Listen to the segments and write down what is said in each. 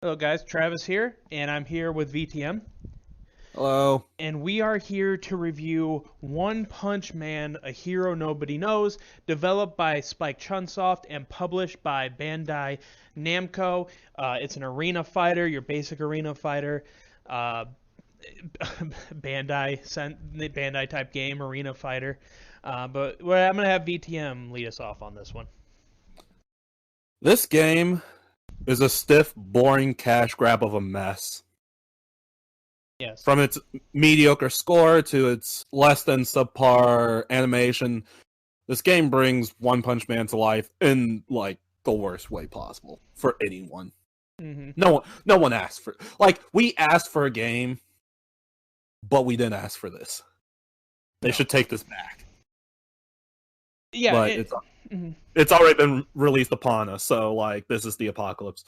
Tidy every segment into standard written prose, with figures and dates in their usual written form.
Hello, guys. Travis here, and I'm here with VTM. Hello. And we are here to review One Punch Man, A Hero Nobody Knows, developed by Spike Chunsoft and published by Bandai Namco. It's an arena fighter, your basic arena fighter. Uh, Bandai type game, arena fighter. But I'm going to have VTM lead us off on this one. This game is a stiff, boring cash grab of a mess. Yes. From its mediocre score to its less than subpar animation, this game brings One Punch Man to life in like the worst way possible for anyone. Mm-hmm. No one asked for we asked for a game, but we didn't ask for this. They should take this back. Yeah, but it's already been released upon us, so this is the apocalypse.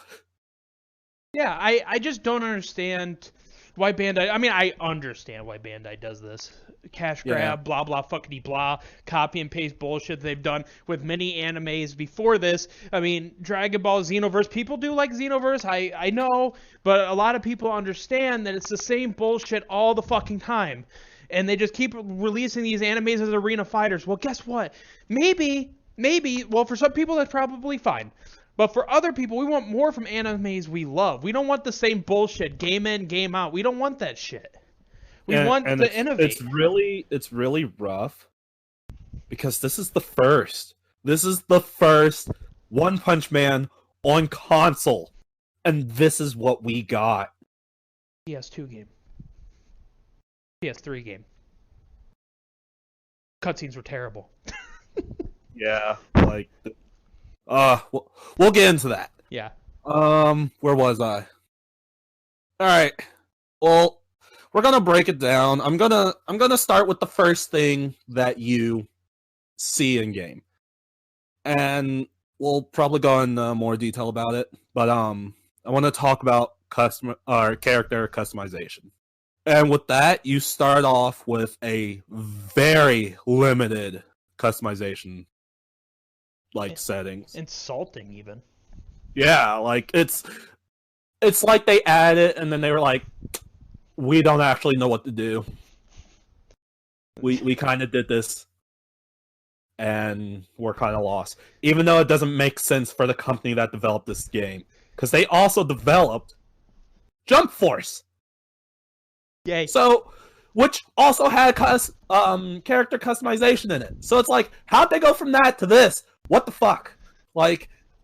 Yeah, I just don't understand why Bandai. I mean, I understand why Bandai does this. Cash grab, blah blah fuckity blah, copy and paste bullshit they've done with many animes before this. I mean, Dragon Ball Xenoverse, people do like Xenoverse, I know, but a lot of people understand that it's the same bullshit all the fucking time. And they just keep releasing these animes as arena fighters. Well, guess what? Maybe, well, for some people that's probably fine. But for other people, we want more from animes we love. We don't want the same bullshit, game in, game out. We don't want that shit. We want to innovate. It's really rough because this is the first. This is the first One Punch Man on console, and this is what we got. PS2 game. PS3 game. Cutscenes were terrible. Yeah, we'll get into that. Yeah. Where was I? All right. Well, we're gonna break it down. I'm gonna start with the first thing that you see in game, and we'll probably go into more detail about it. But I want to talk about character customization. And with that, you start off with a very limited customization settings. Insulting even. Yeah, it's like they added it and then they were like, we don't actually know what to do. We kind of did this and we're kind of lost. Even though it doesn't make sense for the company that developed this game. Because they also developed Jump Force. Yay. So, which also had character customization in it. So it's like, how'd they go from that to this? What the fuck?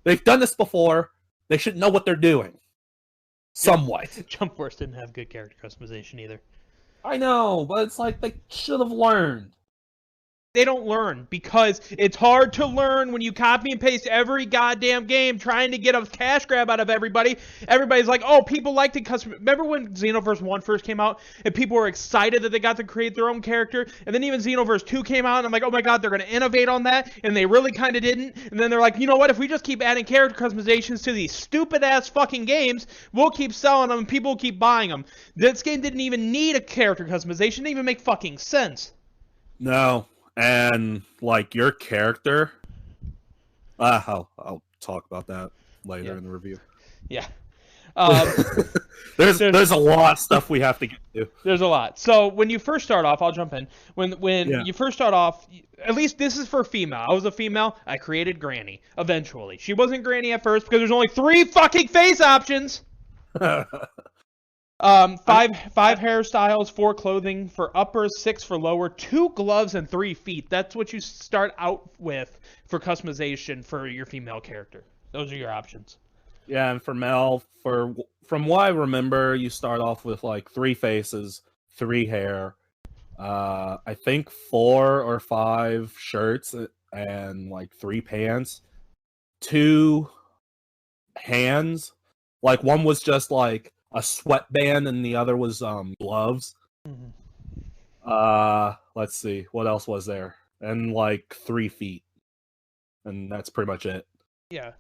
They've done this before. They should know what they're doing. Somewhat. Jump Force didn't have good character customization either. I know, but it's like they should have learned. They don't learn because it's hard to learn when you copy and paste every goddamn game trying to get a cash grab out of everybody. Everybody's like, oh, people like to custom. Remember when Xenoverse 1 first came out and people were excited that they got to create their own character? And then even Xenoverse 2 came out and I'm like, oh my god, they're going to innovate on that. And they really kind of didn't. And then they're like, you know what? If we just keep adding character customizations to these stupid ass fucking games, we'll keep selling them and people will keep buying them. This game didn't even need a character customization. It didn't even make fucking sense. No. And your character, I'll talk about that later in the review. Yeah, there's a lot of stuff we have to get to. There's a lot. So when you first start off, I'll jump in. When you first start off, at least this is for female. I was a female. I created Granny eventually. She wasn't Granny at first because there's only 3 fucking face options. 5 hairstyles, 4 clothing for uppers, 6 for lower, 2 gloves, and 3 feet. That's what you start out with for customization for your female character. Those are your options. Yeah, and for male, from what I remember, you start off with 3 faces, 3 hair, I think 4 or 5 shirts, and 3 pants, 2 hands. One was just a sweatband and the other was gloves. Mm-hmm. Let's see, what else was there? And 3 feet. And that's pretty much it. Yeah.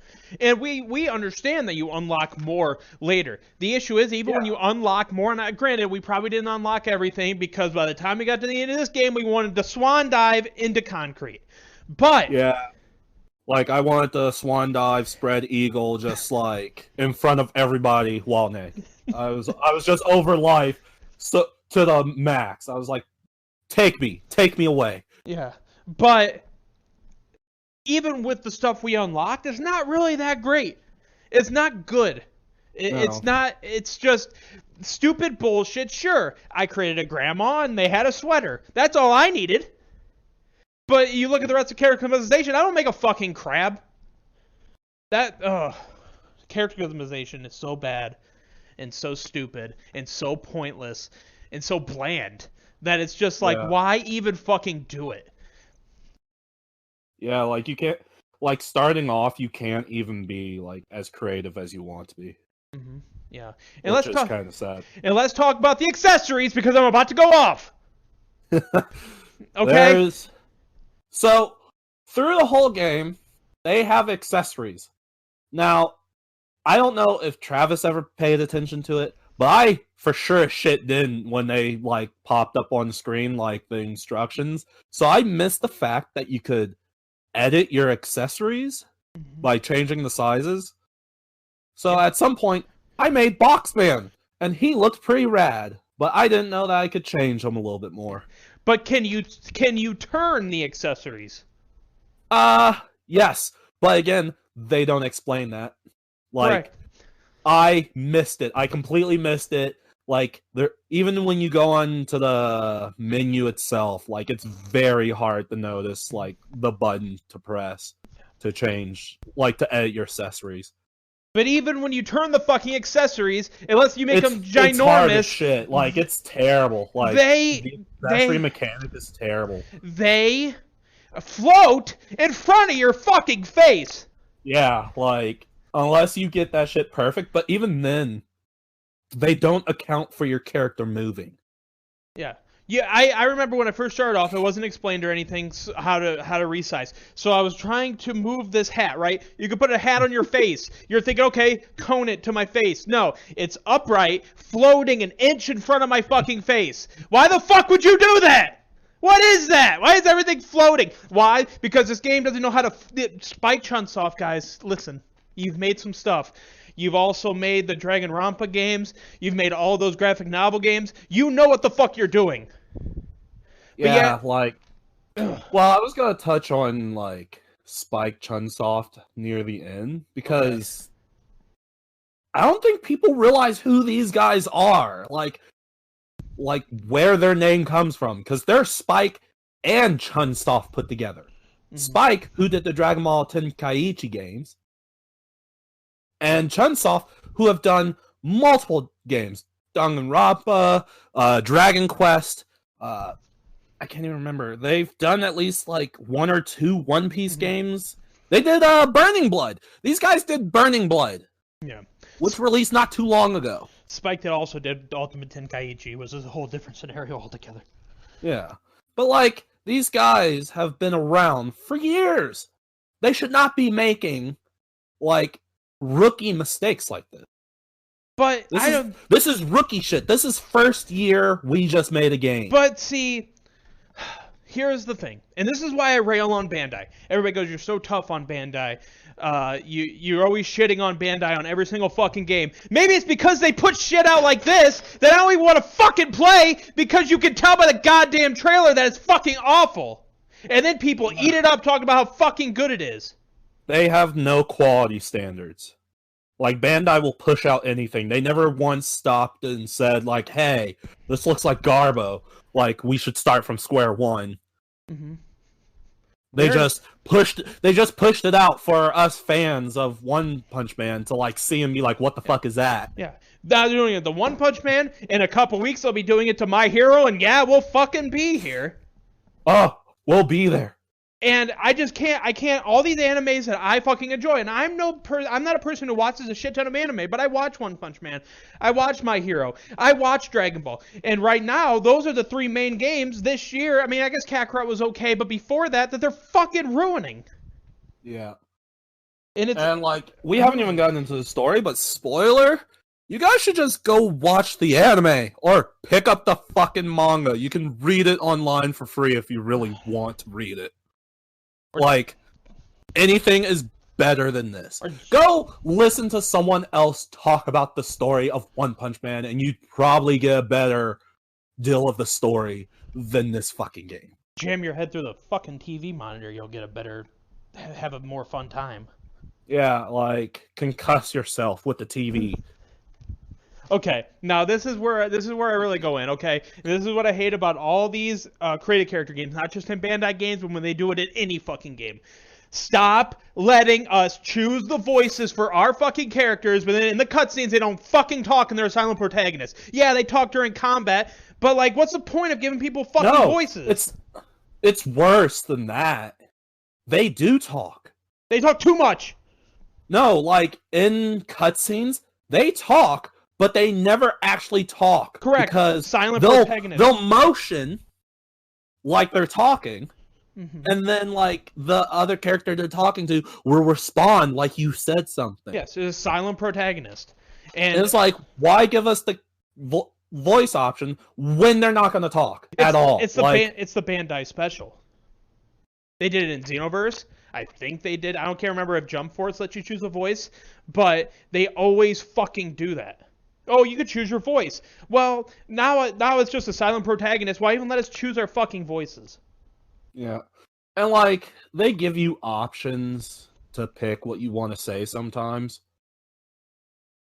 And we understand that you unlock more later. The issue is even when you unlock more, and granted, we probably didn't unlock everything because by the time we got to the end of this game, we wanted to swan dive into concrete. But Like, I wanted the swan dive, spread eagle, just like in front of everybody while naked. I was just over life, so to the max. I was like, take me away. Yeah, but even with the stuff we unlocked, it's not really that great. It's not good. It's not. It's just stupid bullshit. Sure, I created a grandma and they had a sweater. That's all I needed. But you look at the rest of character customization, I don't make a fucking crab. Character customization is so bad and so stupid and so pointless and so bland that it's just like, why even fucking do it? Yeah, like you can't, like starting off, you can't even be like as creative as you want to be. Mm-hmm. Yeah, and which is kind of sad. And let's talk about the accessories because I'm about to go off. Okay. So, through the whole game, they have accessories. Now, I don't know if Travis ever paid attention to it, but I for sure shit didn't when they like popped up on the screen like the instructions. So I missed the fact that you could edit your accessories by changing the sizes. So at some point, I made Boxman, and he looked pretty rad, but I didn't know that I could change him a little bit more. But can you turn the accessories? Yes. But again, they don't explain that. Like, Correct. I missed it. I completely missed it. Like, even when you go on to the menu itself, like, it's very hard to notice, like, the button to press to change, like, to edit your accessories. But even when you turn the fucking accessories, unless you make them ginormous, it's hard as shit. Like, it's terrible. Like, the accessory mechanic is terrible. They float in front of your fucking face. Yeah, like, unless you get that shit perfect, but even then, they don't account for your character moving. Yeah. Yeah, I remember when I first started off, it wasn't explained or anything how to resize. So I was trying to move this hat, right? You could put a hat on your face. You're thinking, okay, cone it to my face. No, it's upright, floating an inch in front of my fucking face. Why the fuck would you do that? What is that? Why is everything floating? Why? Because this game doesn't know how to... Spike Chunsoft, guys, listen. You've made some stuff. You've also made the Danganronpa games. You've made all those graphic novel games. You know what the fuck you're doing. Yeah, like... Well, I was gonna touch on, like, Spike Chunsoft near the end, because... I don't think people realize who these guys are. Like where their name comes from. Because they're Spike and Chunsoft put together. Mm-hmm. Spike, who did the Dragon Ball Tenkaichi games, and Chunsoft, who have done multiple games. Danganronpa, Dragon Quest, I can't even remember. They've done at least like 1 or 2 One Piece games. They did Burning Blood. These guys did Burning Blood. Yeah. Which released not too long ago. Spike also did Ultimate Tenkaichi, was a whole different scenario altogether. Yeah. But like, these guys have been around for years. They should not be making like rookie mistakes like this. But this is rookie shit. This is first year we just made a game. But see, here's the thing, and this is why I rail on Bandai. Everybody goes, "You're so tough on Bandai. You're always shitting on Bandai on every single fucking game." Maybe it's because they put shit out like this that I don't even want to fucking play because you can tell by the goddamn trailer that it's fucking awful, and then people eat it up talking about how fucking good it is. They have no quality standards. Like, Bandai will push out anything. They never once stopped and said, like, hey, this looks like Garbo. Like, we should start from square one. Mm-hmm. They just pushed it out for us fans of One Punch Man to, like, see and be like, what the fuck is that? Yeah. Now they're doing it to One Punch Man. In a couple weeks, they'll be doing it to My Hero, and yeah, we'll fucking be here. Oh, we'll be there. And I can't, all these animes that I fucking enjoy, and I'm not a person who watches a shit ton of anime, but I watch One Punch Man, I watch My Hero, I watch Dragon Ball, and right now, those are the 3 main games this year. I mean, I guess Kakarot was okay, but before that they're fucking ruining. Yeah. And like, we haven't even gotten into the story, but spoiler, you guys should just go watch the anime, or pick up the fucking manga. You can read it online for free if you really want to read it. Like, anything is better than this. Go listen to someone else talk about the story of One Punch Man, and you'd probably get a better deal of the story than this fucking game. Jam your head through the fucking TV monitor, you'll get have a more fun time. Yeah, like concuss yourself with the TV. Okay, now this is where I really go in. Okay, and this is what I hate about all these creative character games, not just in Bandai games, but when they do it in any fucking game. Stop letting us choose the voices for our fucking characters, but then in the cutscenes they don't fucking talk and they're a silent protagonist. Yeah, they talk during combat, but like, what's the point of giving people fucking voices? It's worse than that. They do talk. They talk too much. No, like in cutscenes, they talk, but they never actually talk. Correct. Because silent protagonist. They'll motion like they're talking. Mm-hmm. And then, like, the other character they're talking to will respond like you said something. Yes, it's a silent protagonist. And it's like, why give us the voice option when they're not going to talk at all? It's the Bandai special. They did it in Xenoverse. I think they did. I don't remember if Jump Force lets you choose a voice, but they always fucking do that. Oh, you could choose your voice. Well, now it's just a silent protagonist. Why even let us choose our fucking voices? Yeah. And, like, they give you options to pick what you want to say sometimes.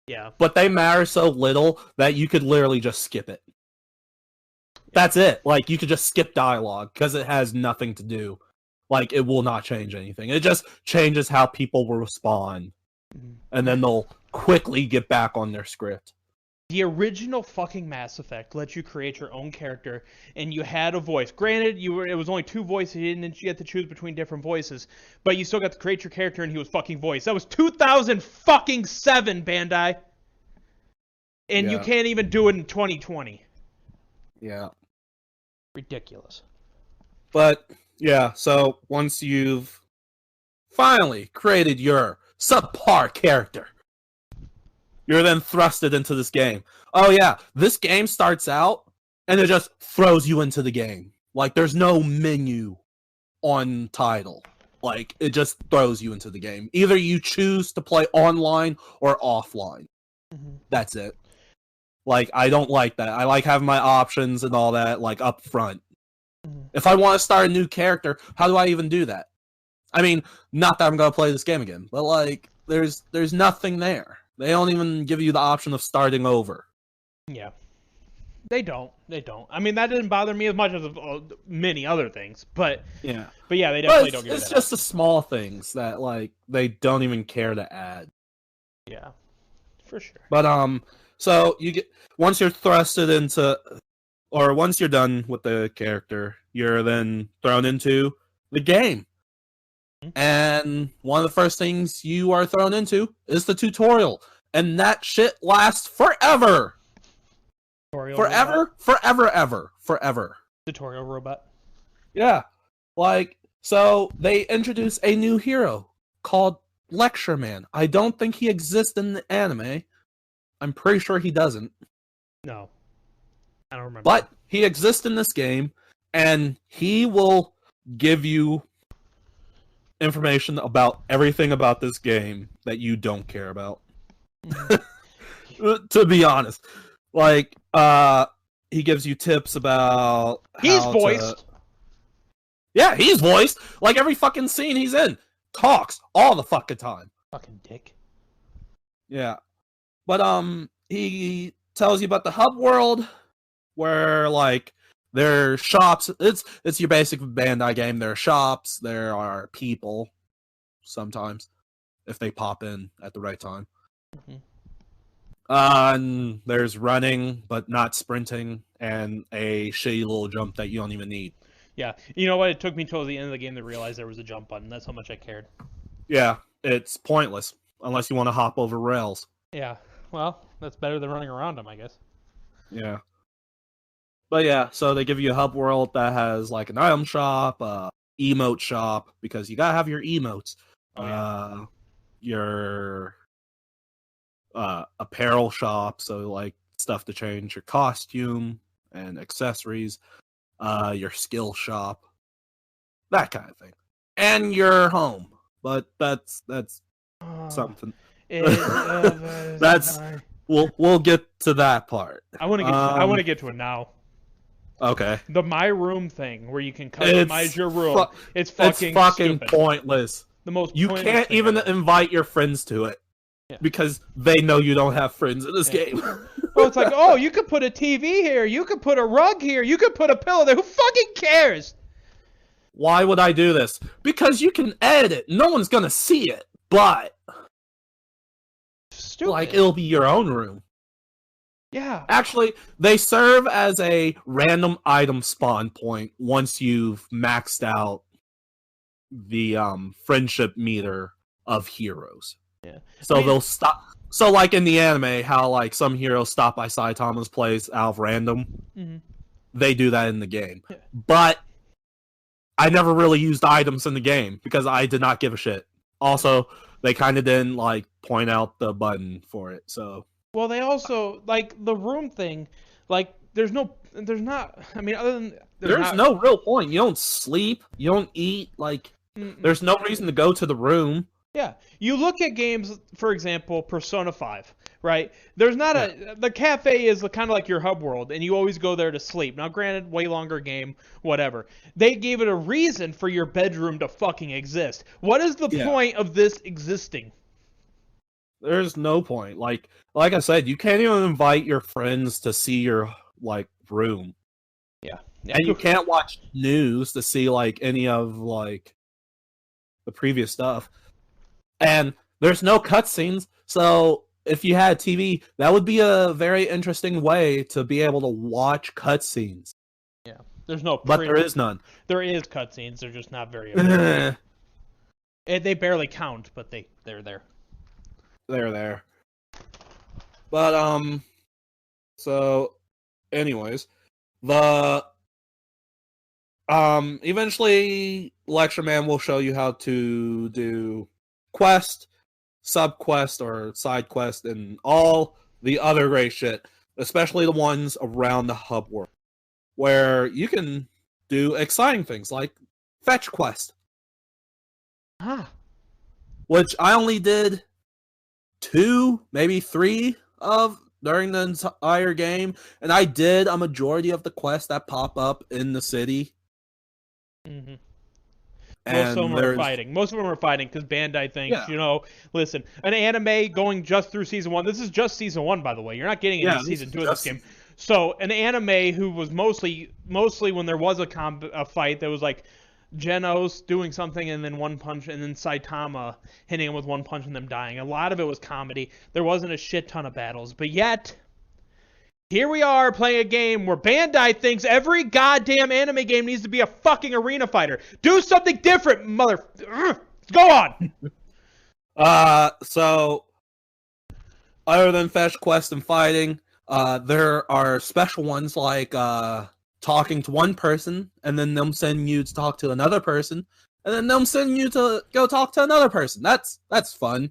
Yeah. But they matter so little that you could literally just skip it. That's it. Like, you could just skip dialogue because it has nothing to do. Like, it will not change anything. It just changes how people will respond. Mm-hmm. And then they'll quickly get back on their script. The original fucking Mass Effect let you create your own character, and you had a voice. Granted, it was only 2 voices, you didn't get to choose between different voices, but you still got to create your character, and he was fucking voiced. That was 2007, Bandai, and you can't even do it in 2020. Yeah, ridiculous. But yeah, so once you've finally created your subpar character, you're then thrusted into this game. Oh yeah, this game starts out and it just throws you into the game. Like, there's no menu on title. Like, it just throws you into the game. Either you choose to play online or offline. Mm-hmm. That's it. Like, I don't like that. I like having my options and all that, like, up front. Mm-hmm. If I want to start a new character, how do I even do that? I mean, not that I'm going to play this game again, but, like, there's nothing there. They don't even give you the option of starting over. Yeah. They don't. I mean, that didn't bother me as much as many other things, but yeah, they definitely don't give it. It's just the small things that, like, they don't even care to add. Yeah, for sure. But so you get, once you're thrusted into, or once you're done with the character, you're then thrown into the game. And one of the first things you are thrown into is the tutorial. And that shit lasts forever. Forever. Tutorial robot. Yeah. Like, so they introduce a new hero called Lecture Man. I don't think he exists in the anime. I'm pretty sure he doesn't. No. I don't remember. But he exists in this game, and he will give you information about everything about this game that you don't care about. To be honest, like, he gives you tips about he's voiced. Yeah, he's voiced. Like, every fucking scene he's in, talks all the fucking time. Fucking dick. Yeah, but he tells you about the hub world, where, like, there are shops. It's your basic Bandai game. There are shops. There are people. Sometimes, if they pop in at the right time. Mm-hmm. And there's running, but not sprinting, and a shitty little jump that you don't even need. Yeah, you know what? It took me till the end of the game to realize there was a jump button. That's how much I cared. Yeah, it's pointless unless you want to hop over rails. Yeah, well, that's better than running around them, I guess. Yeah. But yeah, so they give you a hub world that has, like, an item shop, emote shop, because you gotta have your emotes. Oh, yeah. Your apparel shop, so, like, stuff to change your costume and accessories. Your skill shop. That kind of thing. And your home. but that's Oh, something. that's we'll get to that part. I want to get to it now. Okay. The My Room thing, where you can customize your room. It's fucking stupid. Pointless. The most you can't even invite your friends to it because they know you don't have friends in this game. Oh, it's like, oh, you could put a TV here, you could put a rug here, you could put a pillow there. Who fucking cares? Why would I do this? Because you can edit it. No one's gonna see it, but stupid. Like it'll be your own room. Yeah. Actually, they serve as a random item spawn point once you've maxed out the friendship meter of heroes. Yeah. So they'll stop. So like in the anime, how like some heroes stop by Saitama's place out of random. Mm-hmm. They do that in the game. Yeah. But I never really used items in the game because I did not give a shit. Also, they kind of didn't like point out the button for it. So. Well, they also like the room thing. Like, there's not. I mean, other than there's no real point. You don't sleep. You don't eat. Like, there's no reason to go to the room. Yeah, you look at games, for example, Persona 5, right? There's not the cafe is kind of like your hub world, and you always go there to sleep. Now, granted, way longer game, whatever. They gave it a reason for your bedroom to fucking exist. What is the point of this existing? There's no point. Like I said, you can't even invite your friends to see your like room. Yeah. And you can't watch news to see like any of like the previous stuff. And there's no cutscenes, so if you had TV, that would be a very interesting way to be able to watch cutscenes. Yeah, there's no. But there is none. There is cutscenes. They're just not very. They barely count, but they're there. They're there. But so, anyways, the eventually Lecture Man will show you how to do quest, sub-quest, or side quest, and all the other great shit, especially the ones around the hub world, where you can do exciting things like fetch quest. Which I only did 2, maybe 3 of during the entire game, and I did a majority of the quests that pop up in the city. Mm-hmm. Most of them are fighting because Bandai thinks, listen, an anime going just through season 1. This is just season 1, by the way. You're not getting into season 2 of this game. So an anime who was mostly when there was a fight that was like Genos doing something and then one punch, and then Saitama hitting him with one punch and them dying. A lot of it was comedy. There wasn't a shit ton of battles, but yet here we are playing a game where Bandai thinks every goddamn anime game needs to be a fucking arena fighter. Do something different, mother. Go on. So other than fetch quest and fighting, there are special ones like talking to one person and then them sending you to talk to another person and then them sending you to go talk to another person. That's fun.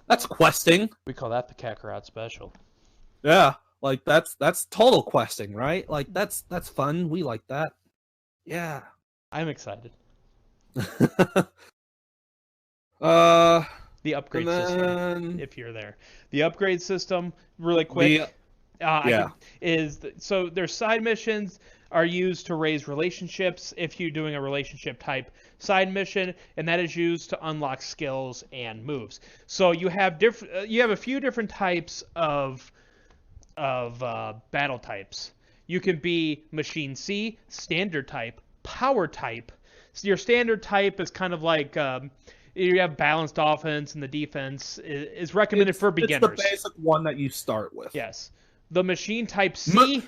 That's questing. We call that the Kakarot special. Yeah. Like that's total questing, right? Like that's fun. We like that. Yeah. I'm excited. The upgrade system, if you're there. The upgrade system, really quick. So their side missions are used to raise relationships if you're doing a relationship type side mission, and that is used to unlock skills and moves. So you have a few different types of battle types. You can be Machine C, Standard type, Power type. So your Standard type is kind of like you have balanced offense, and the defense is recommended for beginners. It's the basic one that you start with. Yes. The Machine type C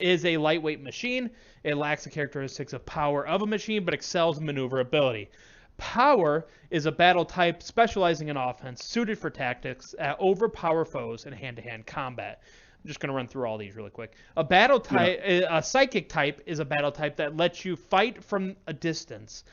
is a lightweight machine. It lacks the characteristics of power of a machine, but excels in maneuverability. Power is a battle type specializing in offense, suited for tactics, overpower foes, and hand-to-hand combat. I'm just going to run through all these really quick. A battle type, a psychic type, is a battle type that lets you fight from a distance.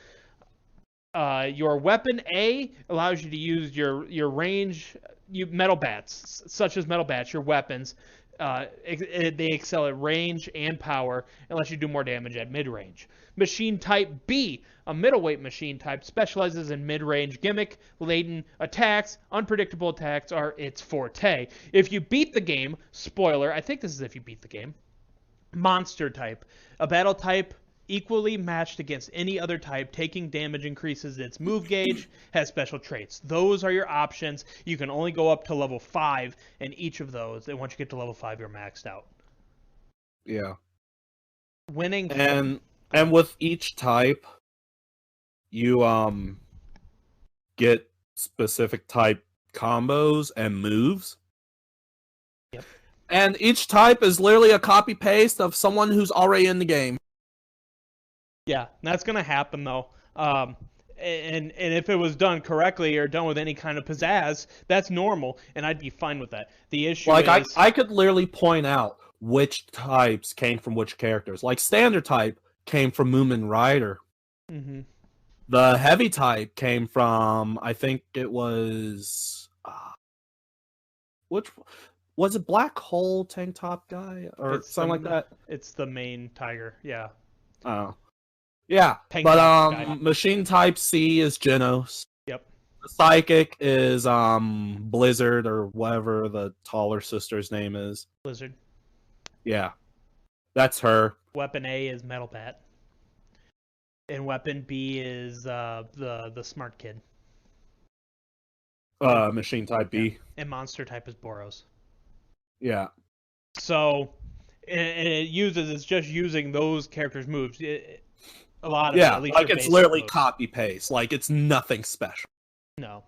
Your weapon A allows you to use your range, metal bats, such as metal bats, your weapons, They excel at range and power unless you do more damage at mid-range. Machine type B, a middleweight machine type, specializes in mid-range gimmick, laden attacks, unpredictable attacks are its forte. If you beat the game, spoiler, I think this is if you beat the game, monster type, a battle type equally matched against any other type, taking damage increases its move gauge, has special traits. Those are your options. You can only go up to level 5 in each of those, and once you get to level 5, you're maxed out. Yeah. Winning and with each type, you get specific type combos and moves. Yep. And each type is literally a copy paste of someone who's already in the game. Yeah, that's gonna happen though. And if it was done correctly or done with any kind of pizzazz, that's normal, and I'd be fine with that. The issue is, I could literally point out which types came from which characters. Like standard type came from Moomin Rider. Mm-hmm. The heavy type came from, I think it was which was it, Black Hole Tank Top guy or something like that? It's the main tiger, yeah. Oh. Yeah, Tank but Top guy. machine type C is Genos. Yep. The psychic is Blizzard or whatever the taller sister's name is. Blizzard. Yeah. That's her. Weapon A is Metal Bat. And weapon B is the smart kid. Machine type B. Yeah. And monster type is Boros. Yeah. So, and it's just using those characters' moves. A lot of yeah, it, at least like your it's basic literally moves. copy paste. Like it's nothing special. No,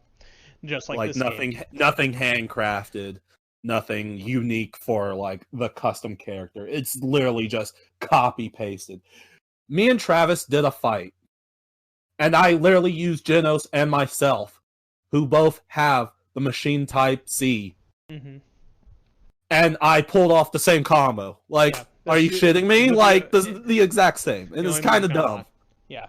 just like this nothing, game. nothing handcrafted, nothing unique for like the custom character. It's literally just copy pasted. Me and Travis did a fight, and I literally used Genos and myself, who both have the machine type C, and I pulled off the same combo. Like, are you shitting me? Like the exact same. And it's kind of dumb. Yeah.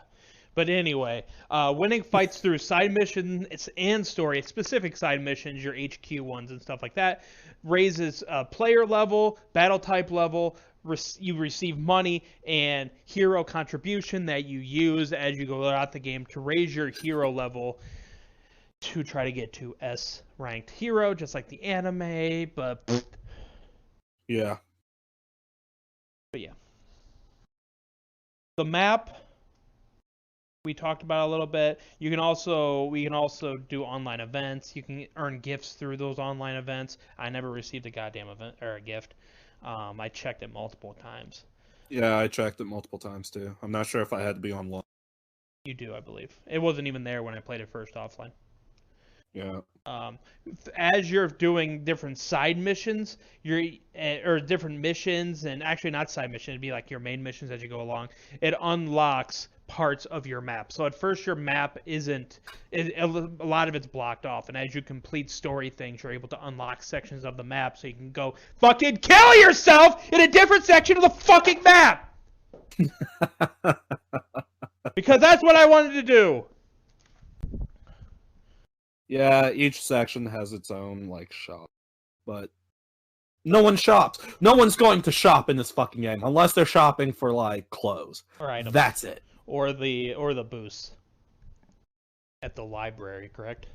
But anyway, winning fights through side missions and story, specific side missions, your HQ ones and stuff like that, raises player level, battle type level, you receive money and hero contribution that you use as you go throughout the game to raise your hero level to try to get to S ranked hero, just like the anime, but yeah. But yeah. The map we talked about a little bit. We can also do online events. You can earn gifts through those online events. I never received a goddamn event or a gift. I checked it multiple times. Yeah, I checked it multiple times too. I'm not sure if I had to be online. You do, I believe. It wasn't even there when I played it first offline. Yeah. As you're doing different side missions, or different missions, and actually not side missions, it'd be like your main missions as you go along. It unlocks parts of your map. So at first your map isn't, a lot of it's blocked off, and as you complete story things, you're able to unlock sections of the map, so you can go fucking kill yourself in a different section of the fucking map. Because that's what I wanted to do. Yeah, each section has its own like shop, but no one shops. No one's going to shop in this fucking game unless they're shopping for like clothes. Or items. That's it. Or the booths at the library, correct?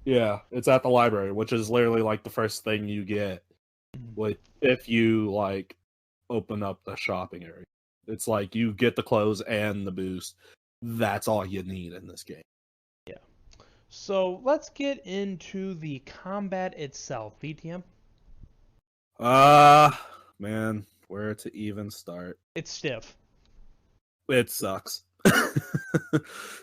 Yeah, it's at the library, which is literally like the first thing you get if you like open up the shopping area. It's like you get the clothes and the boost. That's all you need in this game. Yeah. So let's get into the combat itself, VTM. Man, where to even start? It's stiff. It sucks.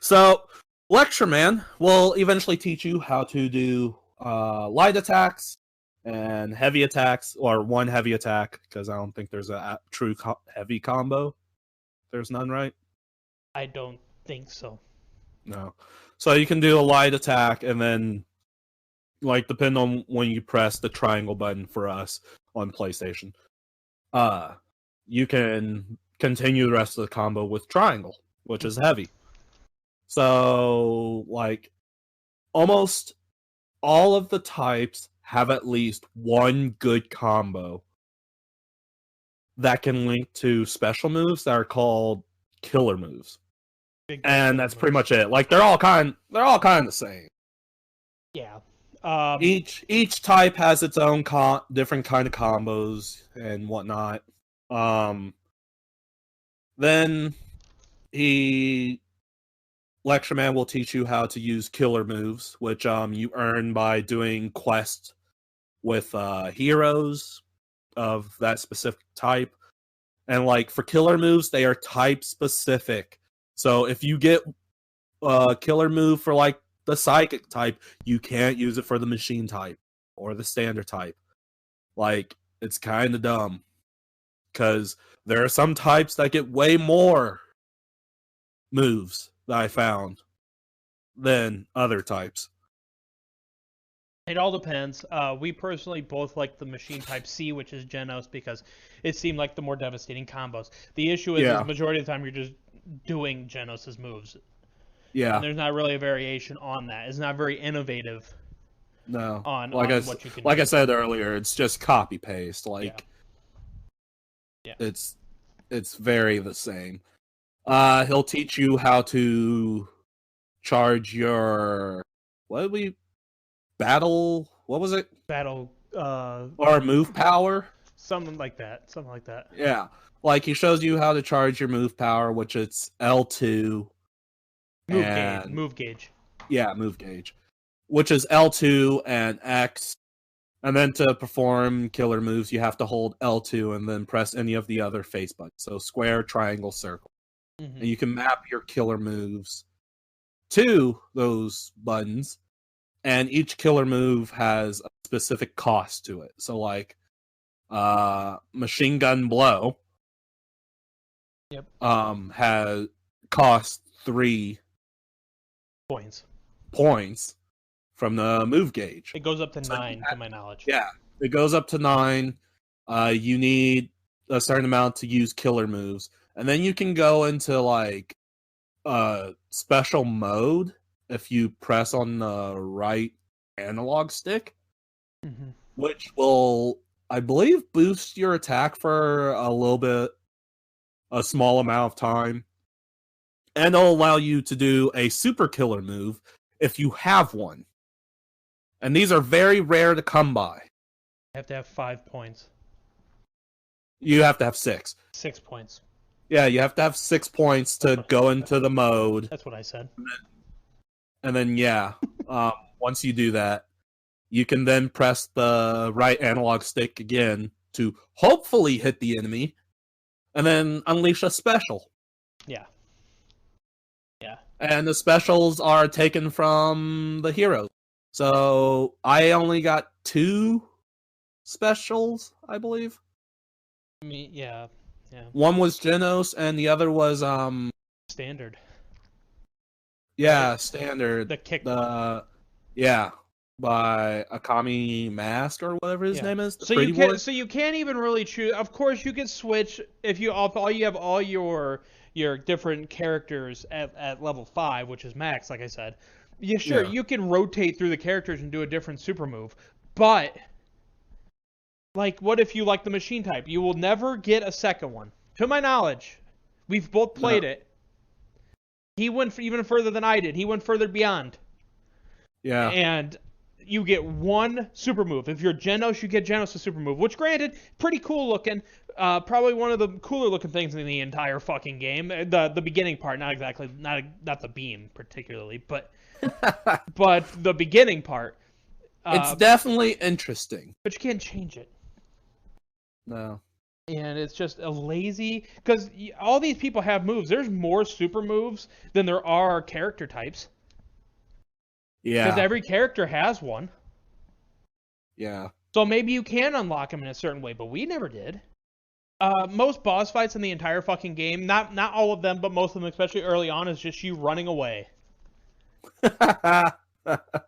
So, Lecture Man will eventually teach you how to do light attacks and heavy attacks, or one heavy attack, because I don't think there's a true heavy combo. There's none, right? I don't think so. No. So you can do a light attack, and then, like, depending on when you press the triangle button for us on PlayStation, you can continue the rest of the combo with triangle, which is heavy. So, like, almost all of the types have at least one good combo that can link to special moves that are called killer moves. And that's pretty much it. Like they're all kind of the same. Yeah. Each type has its own different kind of combos and whatnot. Then Lecture Man will teach you how to use killer moves, which you earn by doing quests with heroes of that specific type. And like for killer moves, they are type specific. So if you get a killer move for like the psychic type, you can't use it for the machine type or the standard type. Like, it's kind of dumb. Because there are some types that get way more moves that I found than other types. It all depends. We personally both like the machine type C, which is Genos, because it seemed like the more devastating combos. The issue is, the majority of the time you're just doing Genos' moves. Yeah. And there's not really a variation on that. It's not very innovative. No. On what you can do. I said earlier, it's just copy paste. Like, it's very the same. He'll teach you how to charge your battle. What was it? Battle. Or move power. Something like that. Yeah. Like, he shows you how to charge your move power, which it's L2. Move gauge. Yeah, move gauge. Which is L2 and X. And then to perform killer moves, you have to hold L2 and then press any of the other face buttons. So square, triangle, circle. Mm-hmm. And you can map your killer moves to those buttons. And each killer move has a specific cost to it. So like Machine Gun Blow has cost 3 points from the move gauge. It goes up to 9, to my knowledge. Yeah, it goes up to 9. You need a certain amount to use killer moves, and then you can go into like special mode if you press on the right analog stick, which will, I believe, boost your attack for a small amount of time. And it'll allow you to do a super killer move if you have one. And these are very rare to come by. You have to have 5 points. You have to have 6. 6 points. Yeah, you have to have 6 points to go into the mode. That's what I said. And then once you do that, you can then press the right analog stick again to hopefully hit the enemy, and then unleash a special. Yeah. And the specials are taken from the heroes. So I only got 2 specials, I believe. Yeah. One was Genos, and the other was standard. Yeah, standard. The kick. By Akami Mask or whatever his name is. So you can't even really choose. Of course, you can switch if you have all your different characters at level 5, which is max, like I said. Yeah, sure, you can rotate through the characters and do a different super move. But, like, what if you like the machine type? You will never get a second one. To my knowledge, we've both played it. He went even further than I did. He went further beyond. Yeah. And you get one super move. If you're Genos, you get Genos' super move, which, granted, pretty cool looking. Probably one of the cooler looking things in the entire fucking game. The beginning part, not the beam particularly, but but the beginning part. It's definitely interesting. But you can't change it. No. And it's just a lazy, because all these people have moves. There's more super moves than there are character types. Yeah. Because every character has one. Yeah. So maybe you can unlock them in a certain way, but we never did. Most boss fights in the entire fucking game, not all of them, but most of them, especially early on, is just you running away.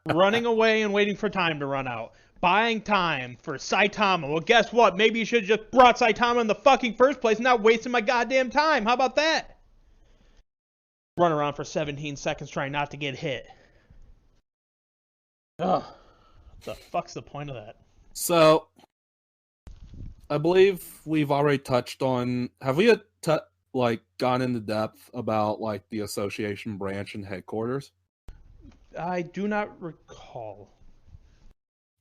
Running away and waiting for time to run out. Buying time for Saitama. Well, guess what? Maybe you should have just brought Saitama in the fucking first place and not wasting my goddamn time. How about that? Run around for 17 seconds trying not to get hit. Ugh. What the fuck's the point of that? So, I believe we've already touched on. Have we gone into depth about like the association branch and headquarters? I do not recall.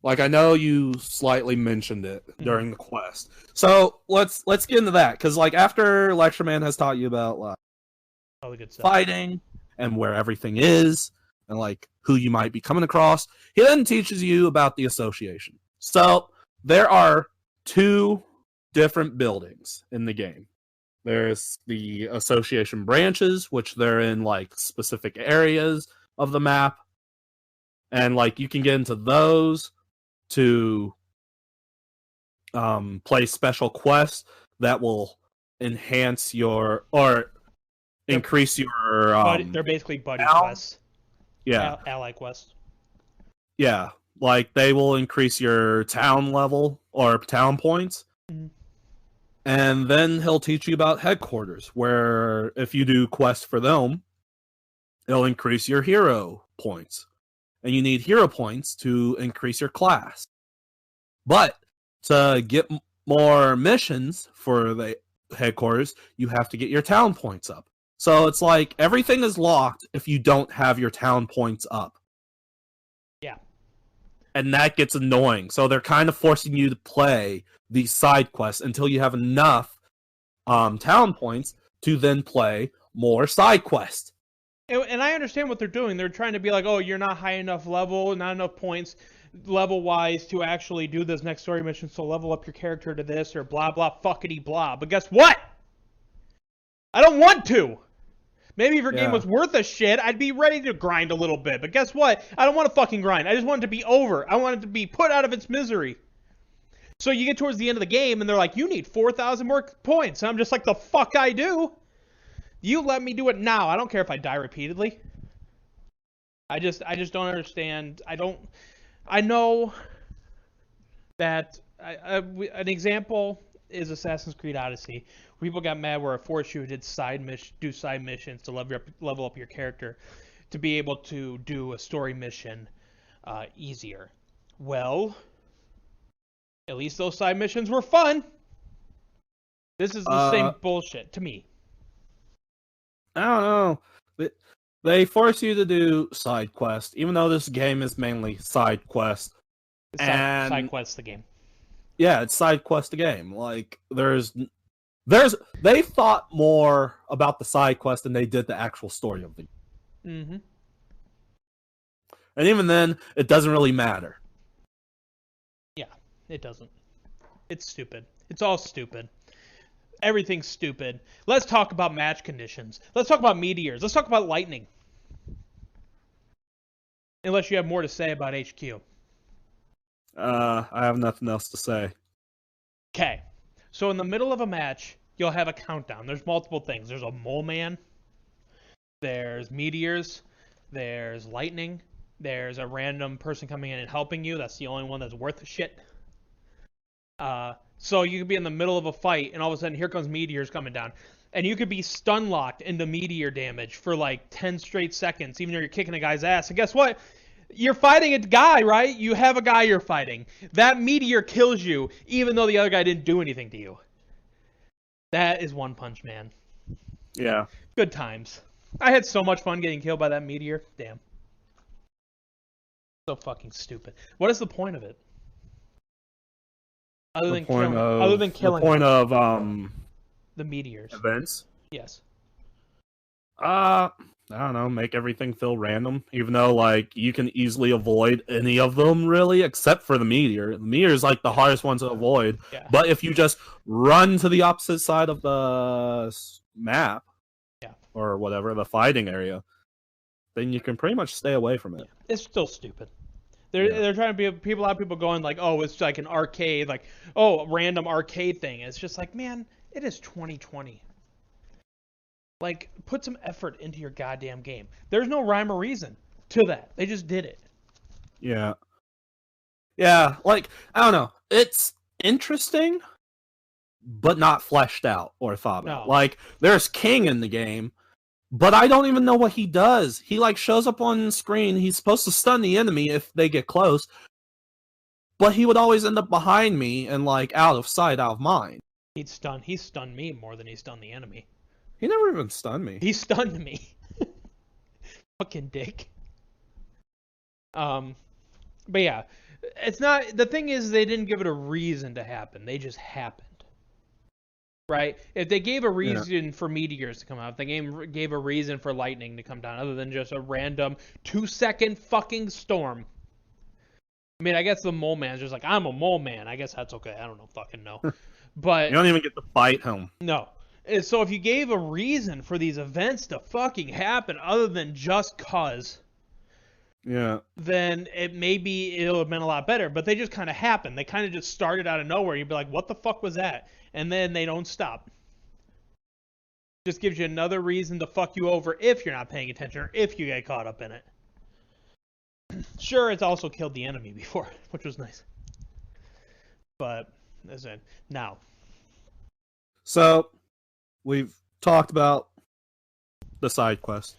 Like I know you slightly mentioned it during the quest. So let's get into that because like after Lecture Man has taught you about like all the good stuff, fighting and where everything is and like who you might be coming across, he then teaches you about the association. So there are 2 different buildings in the game. There's the association branches, which they're in like specific areas of the map. And like you can get into those to play special quests that will enhance your or increase your they're basically buddy quests. Yeah. Ally quests. Yeah. Like they will increase your town level or town points. Mm-hmm. And then he'll teach you about headquarters, where if you do quests for them, it'll increase your hero points. And you need hero points to increase your class. But to get more missions for the headquarters, you have to get your town points up. So it's like everything is locked if you don't have your town points up. Yeah. And that gets annoying. So they're kind of forcing you to play these side quests until you have enough town points to then play more side quests. And I understand what they're doing. They're trying to be like, oh, you're not high enough level, not enough points level-wise to actually do this next story mission, so level up your character to this or blah, blah, fuckity blah. But guess what? I don't want to. Maybe if your game was worth a shit, I'd be ready to grind a little bit. But guess what? I don't want to fucking grind. I just want it to be over. I want it to be put out of its misery. So you get towards the end of the game, and they're like, you need 4,000 more points. And I'm just like, the fuck I do? You let me do it now. I don't care if I die repeatedly. I just don't understand. I know that an example is Assassin's Creed Odyssey. People got mad where it forced you to do side missions to level up your character to be able to do a story mission easier. Well, at least those side missions were fun. This is the same bullshit to me. I don't know. They force you to do side quests, even though this game is mainly side quest. Side quest the game. Yeah, it's side quest the game. Like they thought more about the side quest than they did the actual story of the game. Mm-hmm. And even then, it doesn't really matter. Yeah, it doesn't. It's stupid. It's all stupid. Everything's stupid. Let's talk about match conditions. Let's talk about meteors. Let's talk about lightning. Unless you have more to say about HQ. I have nothing else to say. Okay. So in the middle of a match, you'll have a countdown. There's multiple things. There's a mole man. There's meteors. There's lightning. There's a random person coming in and helping you. That's the only one that's worth a shit. So you could be in the middle of a fight, and all of a sudden, here comes meteors coming down. And you could be stun locked into meteor damage for like 10 straight seconds, even though you're kicking a guy's ass. And guess what? You're fighting a guy, right? You have a guy you're fighting. That meteor kills you, even though the other guy didn't do anything to you. That is One Punch Man. Yeah. Good times. I had so much fun getting killed by that meteor. Damn. So fucking stupid. What is the point of it? Other than killing the point of the meteors. Events? Yes. I don't know, make everything feel random, even though like you can easily avoid any of them really, except for the meteor. The meteor is like the hardest one to avoid. Yeah. But if you just run to the opposite side of the map, or whatever, the fighting area, then you can pretty much stay away from it. It's still stupid. They're trying to be a lot of people going like, oh, it's like an arcade, like, oh, a random arcade thing. It's just like, man, it is 2020. Like, put some effort into your goddamn game. There's no rhyme or reason to that. They just did it. Yeah. Yeah, like, I don't know. It's interesting, but not fleshed out or thought about. No. Like, there's King in the game, but I don't even know what he does. He, like, shows up on screen. He's supposed to stun the enemy if they get close. but he would always end up behind me and like out of sight, out of mind. He stunned me more than he stunned the enemy. He never even stunned me. He stunned me. Fucking dick. But yeah, it's not. The thing is, they didn't give it a reason to happen. They just happened. Right? If they gave a reason for meteors to come out, if they gave a reason for lightning to come down, other than just a random 2-second fucking storm. I mean, I guess the mole man's just like, I'm a mole man. I guess that's okay. I don't know, fucking know. But you don't even get to fight him. No. So if you gave a reason for these events to fucking happen, other than just cause, yeah, then it'll have been a lot better. But they just kind of happened. They kind of just started out of nowhere. You'd be like, what the fuck was that? And then they don't stop. Just gives you another reason to fuck you over if you're not paying attention or if you get caught up in it. Sure, it's also killed the enemy before, which was nice. But, as in, now. So, we've talked about the side quest.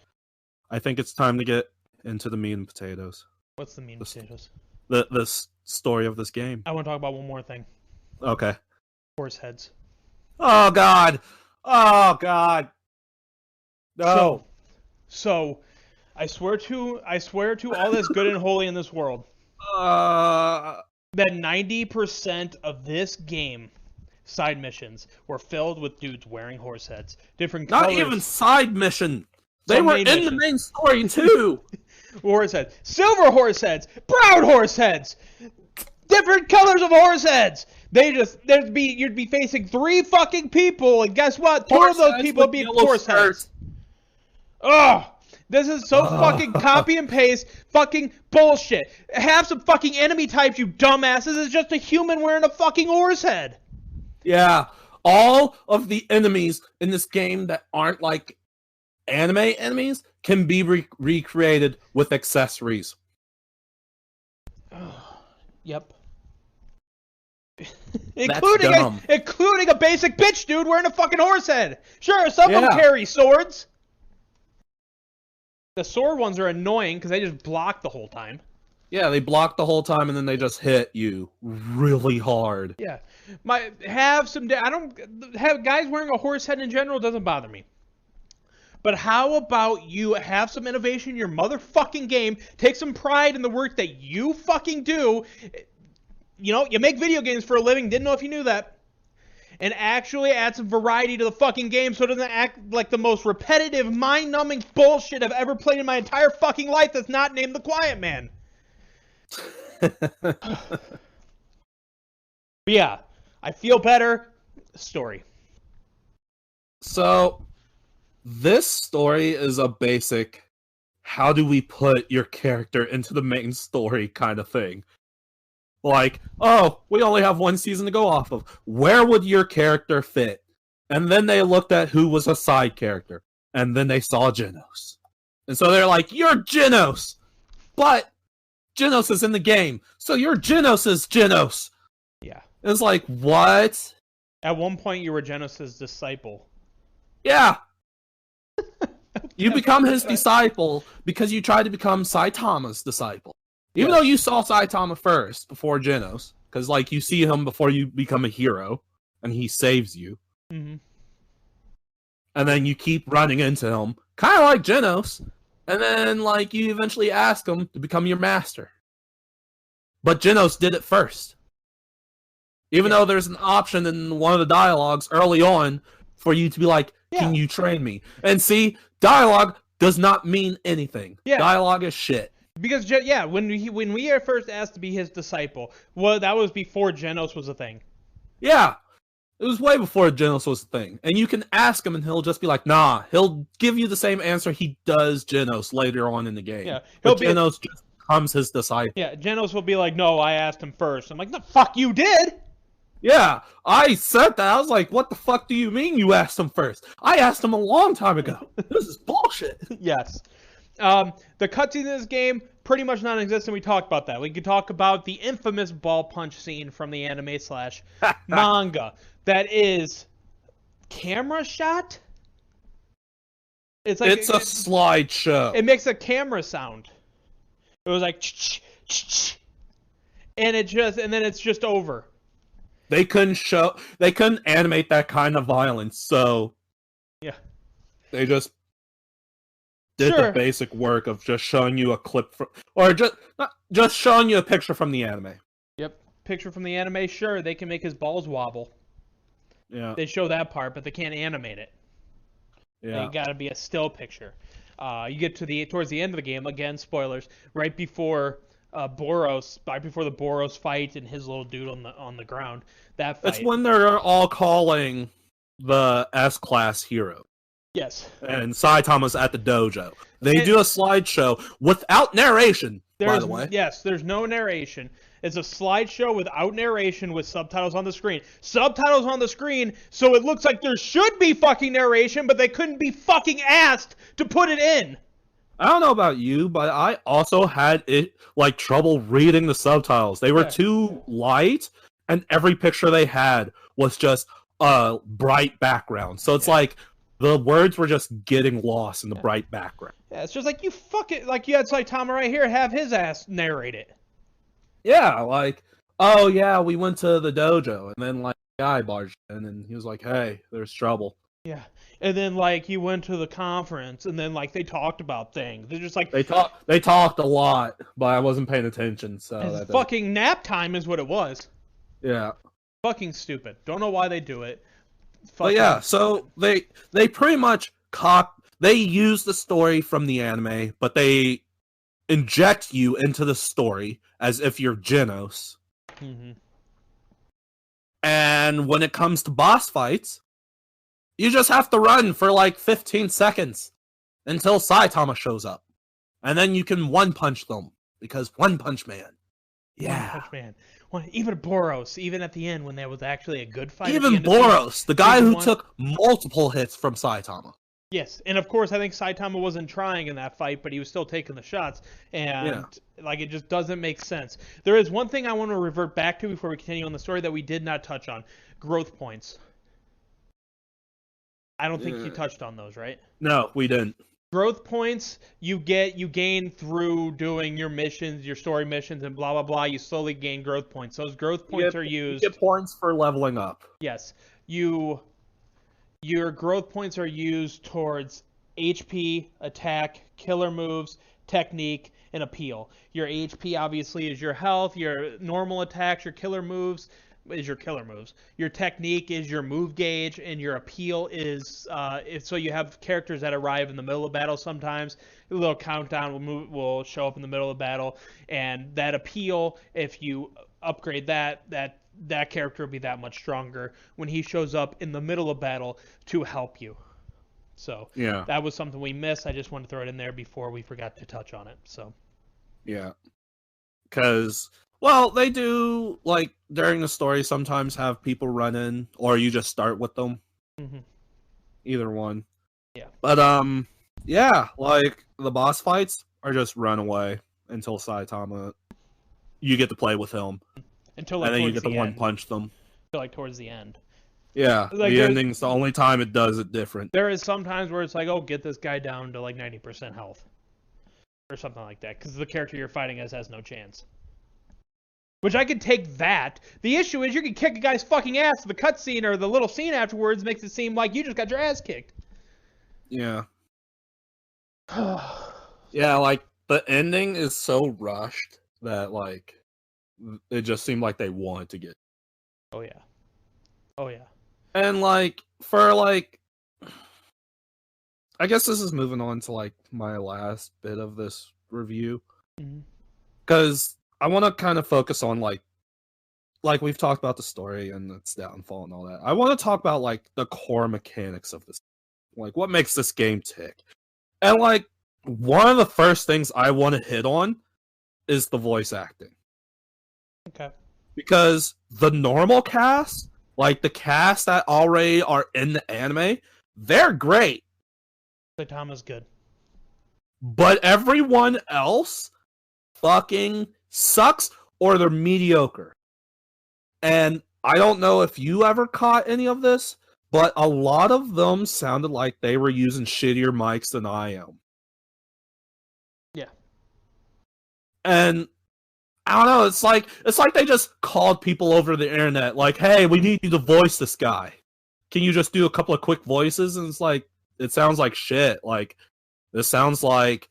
I think it's time to get into the meat and potatoes. What's the meat and potatoes? The story of this game. I want to talk about one more thing. Okay. Horse heads. Oh God! Oh God! No. So, I swear to all that's good and holy in this world, that 90% of this game side missions were filled with dudes wearing horse heads, different colors. Not even side mission. They were in the main story too. Horse heads, silver horse heads, brown horse heads, different colors of horse heads. You'd be facing 3 fucking people, and guess what? 2 of those people would be horse heads. Ugh! This is so fucking copy and paste fucking bullshit. Have some fucking enemy types, you dumbasses. It's just a human wearing a fucking horse head. Yeah, all of the enemies in this game that aren't like anime enemies can be recreated with accessories. Yep. including a basic bitch dude wearing a fucking horse head. Sure, some of them carry swords. The sword ones are annoying because they just block the whole time. Yeah, they block the whole time and then they just hit you really hard. Yeah, I don't have guys wearing a horse head in general doesn't bother me. But how about you have some innovation in your motherfucking game? Take some pride in the work that you fucking do. You know, you make video games for a living. Didn't know if you knew that. And actually add some variety to the fucking game so it doesn't act like the most repetitive, mind-numbing bullshit I've ever played in my entire fucking life that's not named The Quiet Man. But yeah, I feel better. Story. So, this story is a basic, how do we put your character into the main story kind of thing. Like, oh, we only have 1 season to go off of. Where would your character fit? And then they looked at who was a side character. And then they saw Genos. And so they're like, you're Genos! But Genos is in the game. So you're Genos' Genos! Yeah. It's like, what? At one point you were Genos' disciple. Yeah! You become his disciple because you tried to become Saitama's disciple. Even though you saw Saitama first, before Genos. Because, like, you see him before you become a hero. And he saves you. Mm-hmm. And then you keep running into him. Kind of like Genos. And then, like, you eventually ask him to become your master. But Genos did it first. Even though there's an option in one of the dialogues early on for you to be like, can you train me? And see, dialogue does not mean anything. Yeah. Dialogue is shit. Because, when we are first asked to be his disciple, well, that was before Genos was a thing. Yeah. It was way before Genos was a thing. And you can ask him and he'll just be like, nah. He'll give you the same answer he does Genos later on in the game. Yeah. Genos just becomes his disciple. Yeah, Genos will be like, no, I asked him first. I'm like, the fuck you did? Yeah, I said that. I was like, what the fuck do you mean you asked him first? I asked him a long time ago. This is bullshit. Yes. The cutscene in this game, pretty much non-existent. We talked about that. We could talk about the infamous ball punch scene from the anime/manga. That is camera shot? It's a slideshow. It makes a camera sound. It was like, ch-ch-ch-ch. and then it's just over. They couldn't animate that kind of violence, so yeah, they just did the basic work of just showing you a clip or just showing you a picture from the anime. Yep, picture from the anime. Sure, they can make his balls wobble. Yeah, they show that part, but they can't animate it. Yeah, they got to be a still picture. You get towards the end of the game, again, spoilers, right before the Boros fight and his little dude on the ground. That fight. It's when they're all calling the S-class hero. Yes. And Saitama's at the dojo. They do a slideshow without narration, by the way. Yes, there's no narration. It's a slideshow without narration with subtitles on the screen. Subtitles on the screen, so it looks like there should be fucking narration, but they couldn't be fucking asked to put it in. I don't know about you, but I also had trouble reading the subtitles. They were too light, and every picture they had was just a bright background. So it's like the words were just getting lost in the bright background. Yeah, it's just like you had Saitama right here, have his ass narrate it. Yeah, oh yeah, we went to the dojo, and then a guy barged in, and he was like, "Hey, there's trouble." Yeah, and then he went to the conference, and then they talked about things. They're just they talked a lot, but I wasn't paying attention. So fucking nap time is what it was. Yeah, fucking stupid. Don't know why they do it. But yeah, so they pretty much they use the story from the anime, but they inject you into the story as if you're Genos. Mm-hmm. And when it comes to boss fights, you just have to run for 15 seconds until Saitama shows up. And then you can one-punch them, because One Punch Man. Yeah. One Punch Man. Even Boros, even at the end when there was actually a good fight. Even Boros, the guy who took multiple hits from Saitama. Yes, and of course I think Saitama wasn't trying in that fight, but he was still taking the shots, and it just doesn't make sense. There is one thing I want to revert back to before we continue on the story that we did not touch on: growth points. I don't think you touched on those, right? No, we didn't. Growth points you gain through doing your missions, your story missions, and blah blah blah. You slowly gain growth points. Those growth points are used. You get points for leveling up. Yes, your growth points are used towards HP, attack, killer moves, technique, and appeal. Your HP obviously is your health. Your normal attacks, your killer moves is your killer moves. Your technique is your move gauge, and your appeal is so you have characters that arrive in the middle of battle sometimes. A little countdown will show up in the middle of battle, and that appeal, if you upgrade that character will be that much stronger when he shows up in the middle of battle to help you. So that was something we missed. I just wanted to throw it in there before we forgot to touch on it. So because they do during the story sometimes have people run in, or you just start with them. Mm-hmm. Either one. Yeah. But the boss fights are just run away until Saitama. You get to play with him. And then you get to one-punch them. Until towards the end. Yeah, the ending's the only time it does it different. There is some times where it's get this guy down to 90% health. Or something like that, because the character you're fighting has no chance. Which I could take that. The issue is you can kick a guy's fucking ass. The cutscene or the little scene afterwards makes it seem like you just got your ass kicked. Yeah. Yeah, the ending is so rushed that, it just seemed like they wanted to get. Oh yeah. And I guess this is moving on to my last bit of this review, because I want to kind of focus on we've talked about the story and its downfall and all that. I want to talk about the core mechanics of this, what makes this game tick. And one of the first things I want to hit on is the voice acting. Okay. Because the normal cast, the cast that already are in the anime, they're great. Saitama's good. But everyone else fucking sucks, or they're mediocre. And I don't know if you ever caught any of this, but a lot of them sounded like they were using shittier mics than I am. Yeah. And I don't know. It's like they just called people over the internet, like, "Hey, we need you to voice this guy. Can you just do a couple of quick voices?" And it's like, it sounds like shit. Like, this sounds like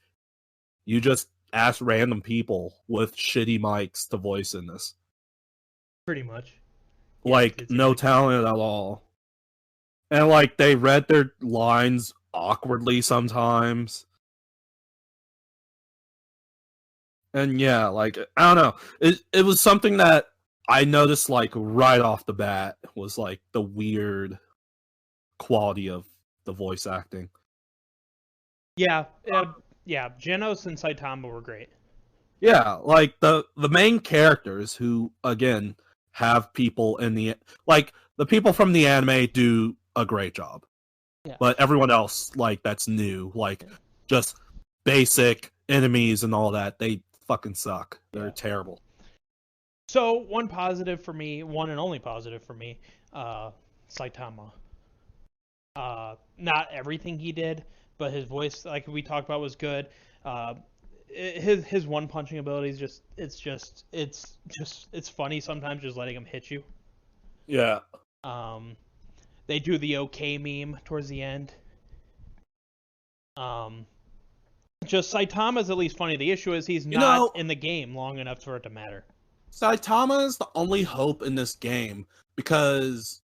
you just asked random people with shitty mics to voice in this. Pretty much. Like, Yeah, no talent at all. And like, they read their lines awkwardly sometimes. And yeah, like, I don't know. It was something that I noticed, like, right off the bat, was like the weird quality of the voice acting. Yeah, Genos and Saitama were great. Yeah, like the main characters, who again have people in the, like, the people from the anime do a great job. Yeah. But everyone else, like, that's new, like, just basic enemies and all that, they fucking suck. They're terrible. So, one positive for me, one and only positive for me, Saitama. Not everything he did, but his voice, like we talked about, was good. His one punching ability is it's funny sometimes, just letting him hit you. Yeah. They do the okay meme towards the end. Just Saitama's at least funny. The issue is he's not in the game long enough for it to matter. Saitama is the only hope in this game, because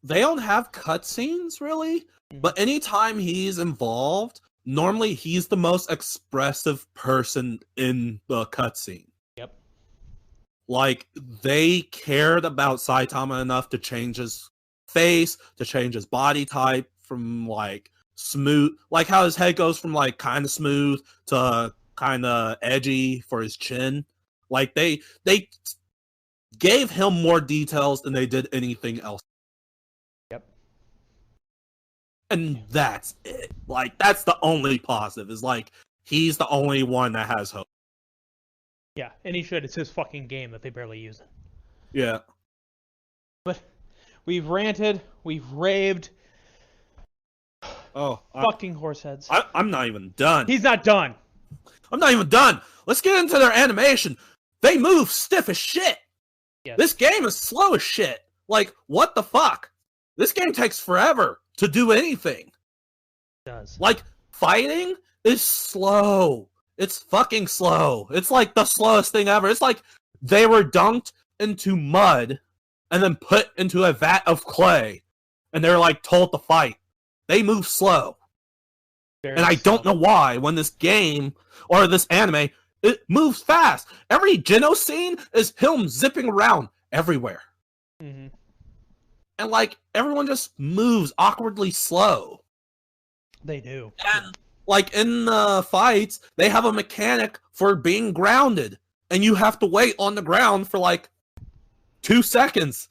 they don't have cutscenes, really. But anytime he's involved, normally he's the most expressive person in the cutscene. Yep. Like, they cared about Saitama enough to change his face, to change his body type from, like, smooth, like how his head goes from, like, kind of smooth to kind of edgy for his chin. Like, they gave him more details than they did anything else. Yep. And that's it. Like, that's the only positive, is like, he's the only one that has hope. Yeah, and he should. It's his fucking game that they barely use it. Yeah. But we've ranted, we've raved. Oh, fucking horseheads. I'm not even done. He's not done. I'm not even done. Let's get into their animation. They move stiff as shit. Yes. This game is slow as shit. Like, what the fuck? This game takes forever to do anything. It does. Like, fighting is slow. It's fucking slow. It's like the slowest thing ever. It's like they were dunked into mud and then put into a vat of clay, and they're like told to fight. They move slow. And I don't know why, when this game, or this anime, it moves fast. Every Genos scene is him zipping around everywhere. Mm-hmm. And, like, everyone just moves awkwardly slow. They do. And, like, in the fights, they have a mechanic for being grounded. And you have to wait on the ground for, like, 2 seconds.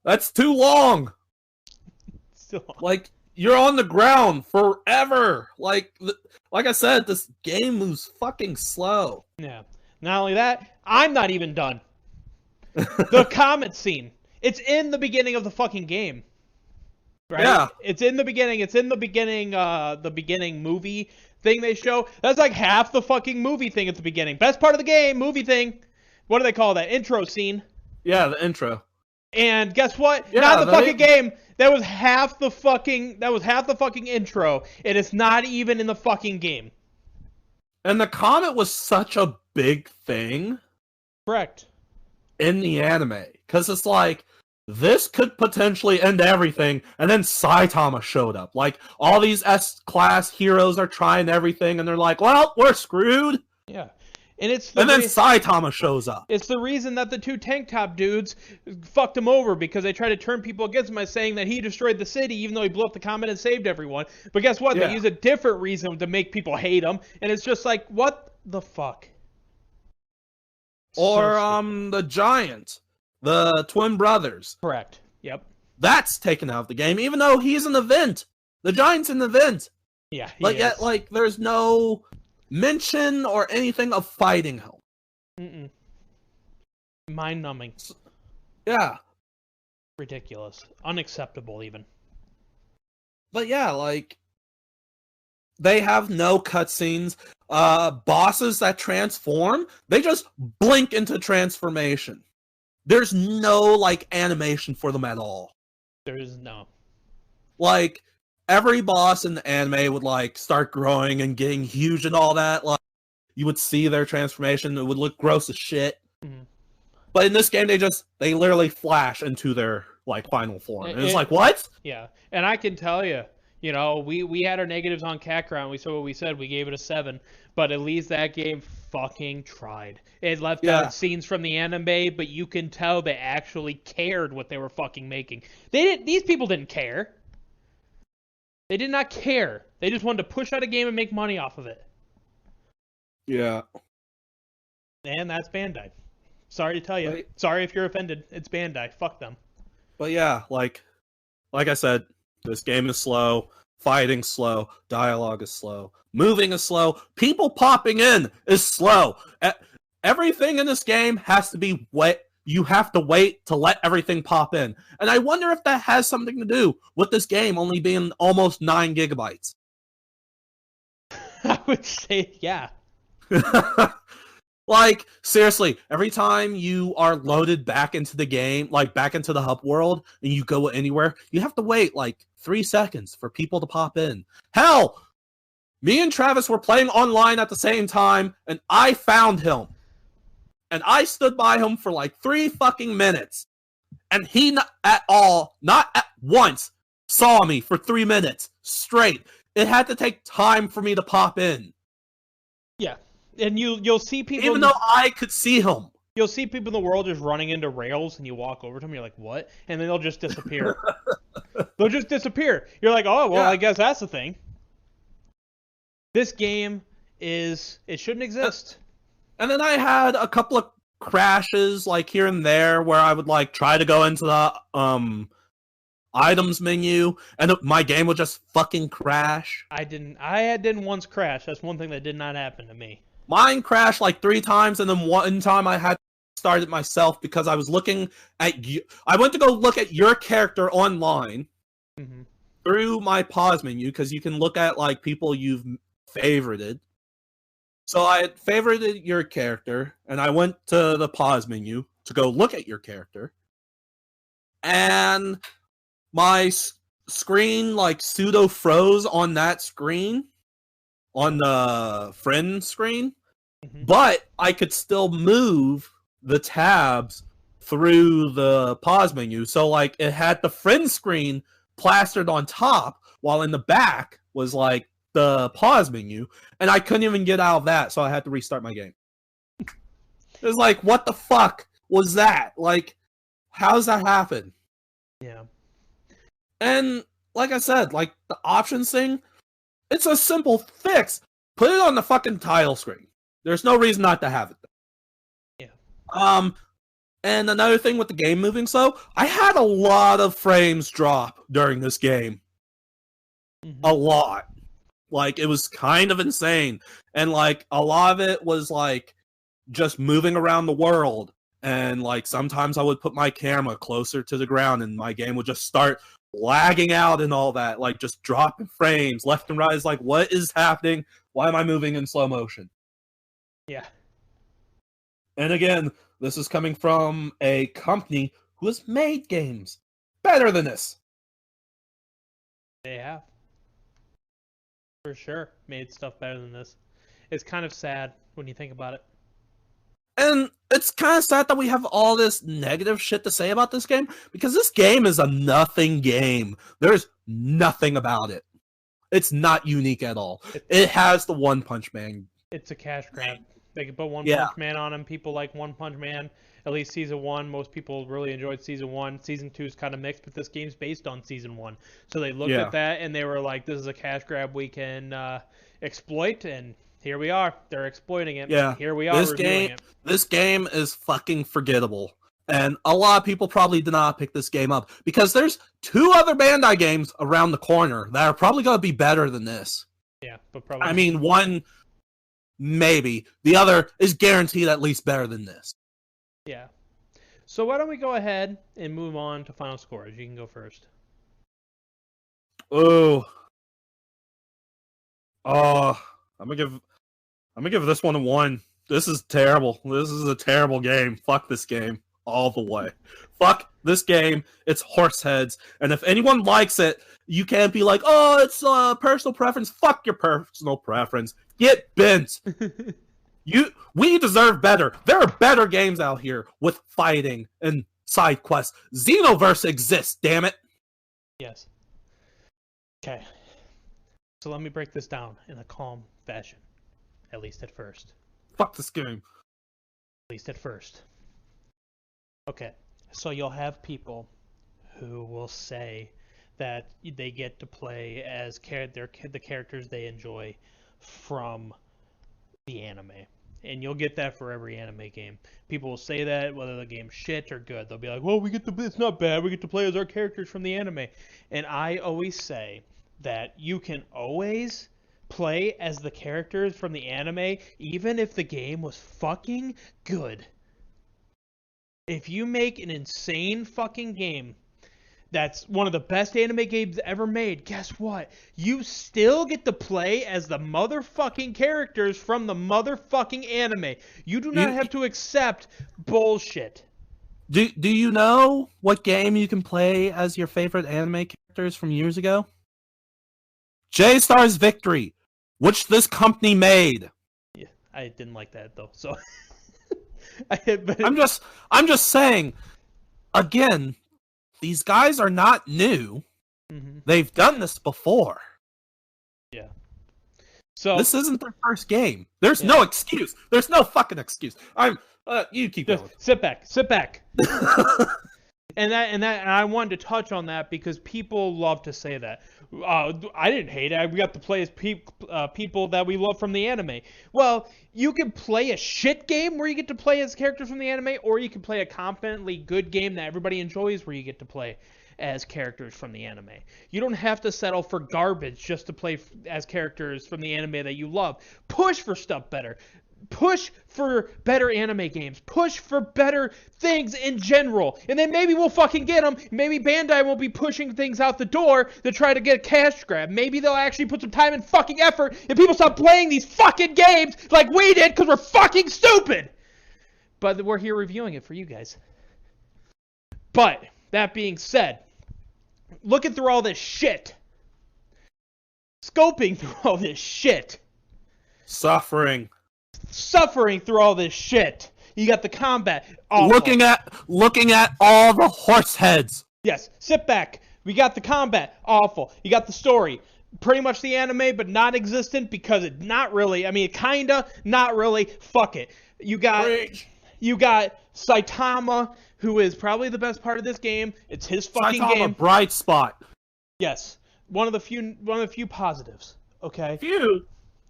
That's too long. Still. Like, you're on the ground forever. Like I said, this game moves fucking slow. Yeah. Not only that, I'm not even done. The comet scene. It's in the beginning of the fucking game. Right? Yeah. It's in the beginning. It's in the beginning movie thing they show. That's like half the fucking movie thing at the beginning. Best part of the game, movie thing. What do they call that? Intro scene. Yeah, the intro. And guess what? Yeah, not the fucking game. That was half the fucking intro, and it's not even in the fucking game. And the comet was such a big thing. Correct. In the anime. Because it's like, this could potentially end everything, and then Saitama showed up. Like, all these S-class heroes are trying everything, and they're like, well, we're screwed. Yeah. And then Saitama shows up. It's the reason that the two tank top dudes fucked him over, because they tried to turn people against him by saying that he destroyed the city, even though he blew up the comet and saved everyone. But guess what? Yeah. They use a different reason to make people hate him, and it's just like, what the fuck? Or the giant, the twin brothers. Correct. Yep. That's taken out of the game, even though he's an event. The giant's an event. Yeah. But yet, like, there's no mention or anything of fighting him. Mm-mm. Mind-numbing. Yeah. Ridiculous. Unacceptable, even. But yeah, like, They have no cutscenes. Bosses that transform, they just blink into transformation. There's no like animation for them at all. There is no. Like every boss in the anime would like start growing and getting huge and all that. Like you would see their transformation. It would look gross as shit. Mm-hmm. But in this game, they literally flash into their like final form. And it's like, what? Yeah, and I can tell you, you know, we had our negatives on Catground. We saw what we said. We gave it a 7, but at least that game fucking tried. It left out scenes from the anime, but you can tell they actually cared what they were fucking making. They didn't. These people didn't care. They did not care. They just wanted to push out a game and make money off of it. Yeah. And that's Bandai. Sorry to tell you. Sorry if you're offended. It's Bandai. Fuck them. But yeah, like I said, this game is slow, fighting slow, dialogue is slow, moving is slow, people popping in is slow. Everything in this game has to be wet. You have to wait to let everything pop in. And I wonder if that has something to do with this game only being almost 9 gigabytes. I would say, yeah. Like, seriously, every time you are loaded back into the game, like back into the hub world, and you go anywhere, you have to wait like 3 seconds for people to pop in. Hell, me and Travis were playing online at the same time, and I found him. And I stood by him for like 3 fucking minutes. And he not at once, saw me for 3 minutes straight. It had to take time for me to pop in. Yeah. And you'll see people... Even though I could see him. You'll see people in the world just running into rails, and you walk over to them, you're like, what? And then they'll just disappear. They'll just disappear. You're like, oh, well, yeah. I guess that's the thing. This game is... It shouldn't exist. And then I had a couple of crashes, like, here and there, where I would, like, try to go into the, items menu, and my game would just fucking crash. I didn't once crash. That's one thing that did not happen to me. Mine crashed like 3 times, and then one time I had to start it myself because I was looking at you. I went to go look at your character online through my pause menu, because you can look at like people you've favorited. So I had favorited your character, and I went to the pause menu to go look at your character, and my screen like pseudo froze on that screen, on the friend screen, but I could still move the tabs through the pause menu. So like it had the friend screen plastered on top, while in the back was like the pause menu, and I couldn't even get out of that, so I had to restart my game. It was like, what the fuck was that? Like, how does that happen? Yeah. And like I said, like the options thing, it's a simple fix. Put it on the fucking title screen. There's no reason not to have it there. Yeah. And another thing with the game moving slow, I had a lot of frames drop during this game. A lot. Like, it was kind of insane. And like a lot of it was like just moving around the world. And like sometimes I would put my camera closer to the ground and my game would just start lagging out and all that, like just dropping frames left and right. Is like, what is happening? Why am I moving in slow motion? Yeah. And again, this is coming from a company who has made games better than this. They have. For sure. Made stuff better than this. It's kind of sad when you think about it. And it's kind of sad that we have all this negative shit to say about this game, because this game is a nothing game. There's nothing about it. It's not unique at all. It has the One Punch Man. It's a cash grab. They can put One Punch Man on him. People like One Punch Man. At least Season 1. Most people really enjoyed Season 1. Season 2 is kind of mixed, but this game's based on Season 1. So they looked at that, and they were like, this is a cash grab we can exploit, and here we are. They're exploiting it. Yeah. Here we are reviewing it. This game is fucking forgettable. And a lot of people probably did not pick this game up, because there's 2 other Bandai games around the corner that are probably going to be better than this. Yeah, but probably. I mean, one, maybe. The other is guaranteed at least better than this. Yeah. So why don't we go ahead and move on to final scores? You can go first. Oh. I'm gonna give this one a 1. This is terrible. This is a terrible game. Fuck this game all the way. Fuck this game. It's horse heads. And if anyone likes it, you can't be like, oh, it's personal preference. Fuck your personal preference. Get bent. We deserve better. There are better games out here with fighting and side quests. Xenoverse exists, damn it. Yes. Okay. So let me break this down in a calm fashion. At least at first. Fuck this game. At least at first. Okay. So you'll have people who will say that they get to play as the characters they enjoy from the anime. And you'll get that for every anime game. People will say that whether the game's shit or good. They'll be like, well, it's not bad. We get to play as our characters from the anime. And I always say that you can always play as the characters from the anime even if the game was fucking good. If you make an insane fucking game that's one of the best anime games ever made, guess what? You still get to play as the motherfucking characters from the motherfucking anime. You do not have to accept bullshit. Do you know what game you can play as your favorite anime characters from years ago? J-Star's Victory, which this company made. Yeah, I didn't like that though. So I'm just saying, again, these guys are not new. Mm-hmm. They've done this before. Yeah. So this isn't their first game. There's no excuse. There's no fucking excuse. You keep going. Sit back. And I wanted to touch on that because people love to say that. I didn't hate it. We got to play as people that we love from the anime. Well, you can play a shit game where you get to play as characters from the anime, or you can play a competently good game that everybody enjoys where you get to play as characters from the anime. You don't have to settle for garbage just to play as characters from the anime that you love. Push for stuff better. Push for better anime games. Push for better things in general. And then maybe we'll fucking get them. Maybe Bandai won't be pushing things out the door to try to get a cash grab. Maybe they'll actually put some time and fucking effort and people stop playing these fucking games like we did because we're fucking stupid. But we're here reviewing it for you guys. But, that being said, looking through all this shit. Scoping through all this shit. Suffering through all this shit. You got the combat. Awful. Looking at all the horse heads. Yes, sit back. We got the combat. Awful. You got the story. Pretty much the anime, but non-existent because it not really. I mean, kinda, not really. Fuck it. You got Saitama, who is probably the best part of this game. It's his fucking game. Saitama, bright spot. Yes, one of the few positives. Okay. Few.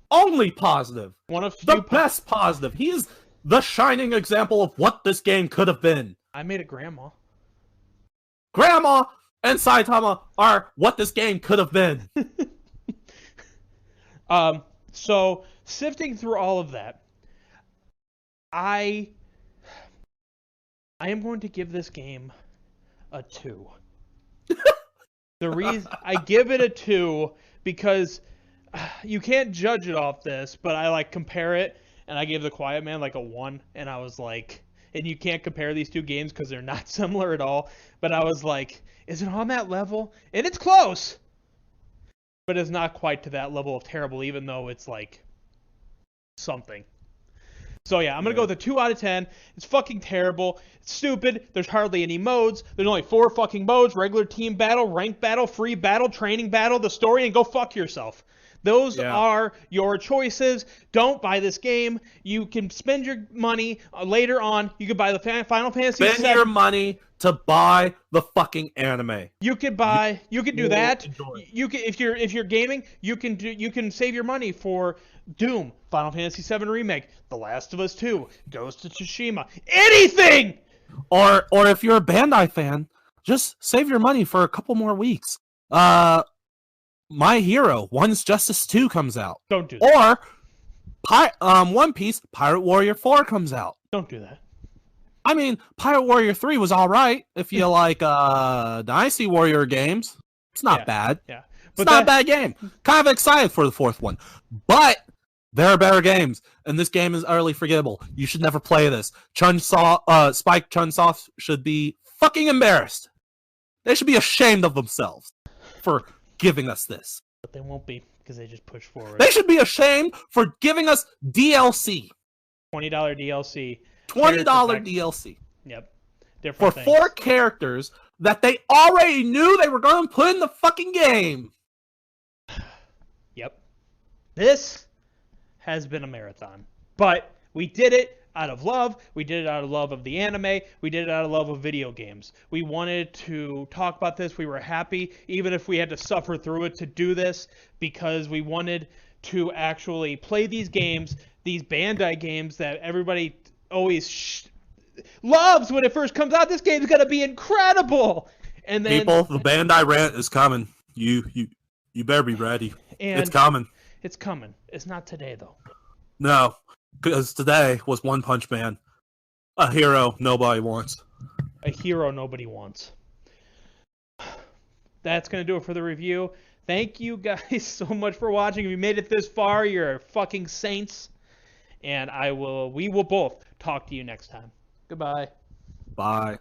Only positive. One of the best positive. He is the shining example of what this game could have been. I made a grandma. Grandma and Saitama are what this game could have been. So sifting through all of that, I am going to give this game a 2. The reason I give it a 2 because you can't judge it off this, but I compare it, and I gave The Quiet Man a 1, and I was like, and you can't compare these two games because they're not similar at all, but I was like, is it on that level? And it's close, but it's not quite to that level of terrible, even though it's something. So yeah, I'm going to go with a 2 out of 10. It's fucking terrible. It's stupid. There's hardly any modes. There's only 4 fucking modes: regular team battle, ranked battle, free battle, training battle, the story, and go fuck yourself. Those are your choices. Don't buy this game. You can spend your money later on. You can buy the Final Fantasy. Spend your money to buy the fucking anime. You could buy. You could do that. You can, if you're gaming, you can save your money for Doom, Final Fantasy VII Remake, The Last of Us 2, Ghost of Tsushima, anything. Or if you're a Bandai fan, just save your money for a couple more weeks. My Hero, One's Justice 2 comes out. Don't do that. Or One Piece, Pirate Warrior 4 comes out. Don't do that. I mean, Pirate Warrior 3 was alright if you like Dynasty Warrior games. It's not bad. Yeah. It's not a bad game. Kind of excited for the fourth one. But there are better games, and this game is utterly forgettable. You should never play this. Spike Chunsoft should be fucking embarrassed. They should be ashamed of themselves for giving us this. But they won't be, because they just push forward. They should be ashamed for giving us DLC. $20 DLC. $20 DLC. Yep. Different for things. 4 characters that they already knew they were going to put in the fucking game. Yep. This has been a marathon. But we did it out of love. We did it out of love of the anime. We did it out of love of video games. We wanted to talk about this. We were happy, even if we had to suffer through it, to do this, because we wanted to actually play these games, these Bandai games that everybody always loves when it first comes out. This game's gonna be incredible. And then people, the Bandai rant is coming. You better be ready. It's coming. It's coming. It's not today though. No, because today was One Punch Man, a hero nobody wants. A hero nobody wants. That's gonna do it for the review. Thank you guys so much for watching. If you made it this far, you're fucking saints. And we will both talk to you next time. Goodbye. Bye.